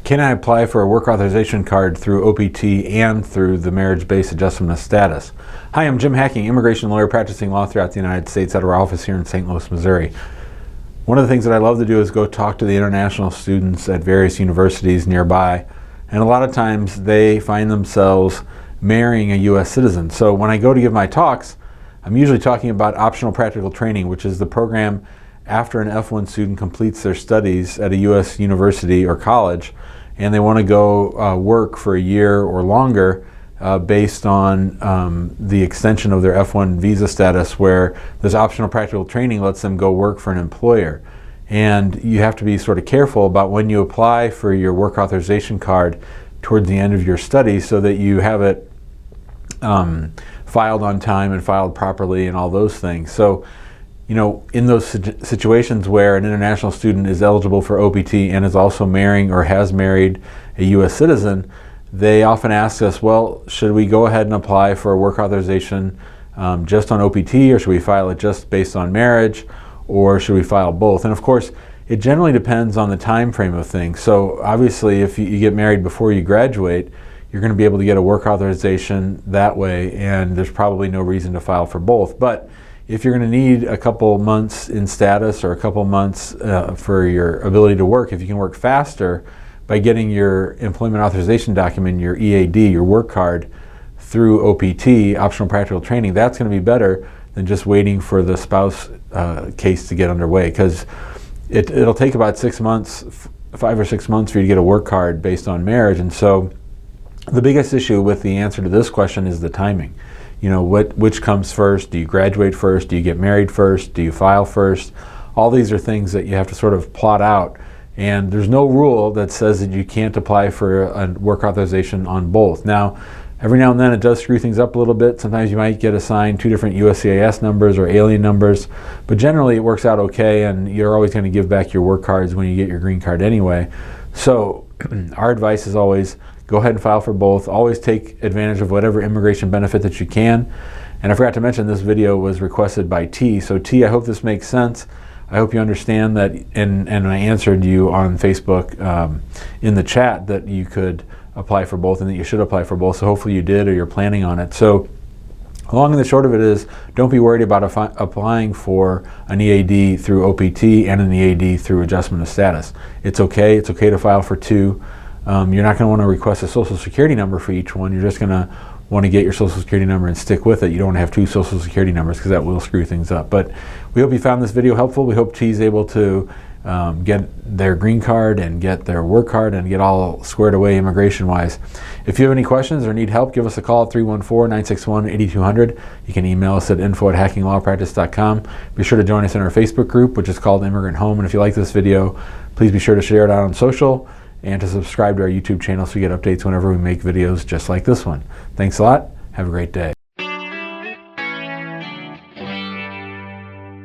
Can I apply for a work authorization card through OPT and through the marriage-based adjustment of status? Hi, I'm Jim Hacking, immigration lawyer practicing law throughout the United States out of our office here in St. Louis, Missouri. One of the things that I love to do is go talk to the international students at various universities nearby, and a lot of times they find themselves marrying a U.S. citizen. So when I go to give my talks, I'm usually talking about optional practical training, which is the program after an F1 student completes their studies at a U.S. university or college, and they want to go work for a year or longer based on the extension of their F1 visa status, where this optional practical training lets them go work for an employer. And you have to be sort of careful about when you apply for your work authorization card towards the end of your studies so that you have it filed on time and filed properly and all those things. So, you know, in those situations where an international student is eligible for OPT and is also marrying or has married a U.S. citizen, they often ask us, well, should we go ahead and apply for a work authorization just on OPT, or should we file it just based on marriage, or should we file both? And of course, it generally depends on the time frame of things. So obviously, if you get married before you graduate, you're going to be able to get a work authorization that way, and there's probably no reason to file for both. But if you're going to need a couple months in status or a couple months for your ability to work, if you can work faster by getting your employment authorization document, your EAD, your work card, through OPT, optional practical training, that's going to be better than just waiting for the spouse case to get underway, because it'll take about 6 months, 5 or 6 months for you to get a work card based on marriage. And so the biggest issue with the answer to this question is the timing. You know, which comes first? Do you graduate first? Do you get married first? Do you file first? All these are things that you have to sort of plot out. And there's no rule that says that you can't apply for a work authorization on both. Now, every now and then it does screw things up a little bit. Sometimes you might get assigned 2 different USCIS numbers or alien numbers, but generally it works out okay, and you're always going to give back your work cards when you get your green card anyway. So our advice is always go ahead and file for both. Always take advantage of whatever immigration benefit that you can. And I forgot to mention, this video was requested by T. So T, I hope this makes sense. I hope you understand that, and I answered you on Facebook in the chat that you could apply for both and that you should apply for both. So hopefully you did, or you're planning on it. So long and the short of it is, don't be worried about applying for an EAD through OPT and an EAD through adjustment of status. It's okay. It's okay to file for 2. You're not going to want to request a social security number for each one. You're just going to want to get your social security number and stick with it. You don't want to have 2 social security numbers, because that will screw things up. But we hope you found this video helpful. We hope T's able to get their green card and get their work card and get all squared away immigration-wise. If you have any questions or need help, give us a call at 314-961-8200. You can email us at info@hackinglawpractice.com. Be sure to join us in our Facebook group, which is called Immigrant Home. And if you like this video, please be sure to share it out on social and to subscribe to our YouTube channel so you get updates whenever we make videos just like this one. Thanks a lot. Have a great day.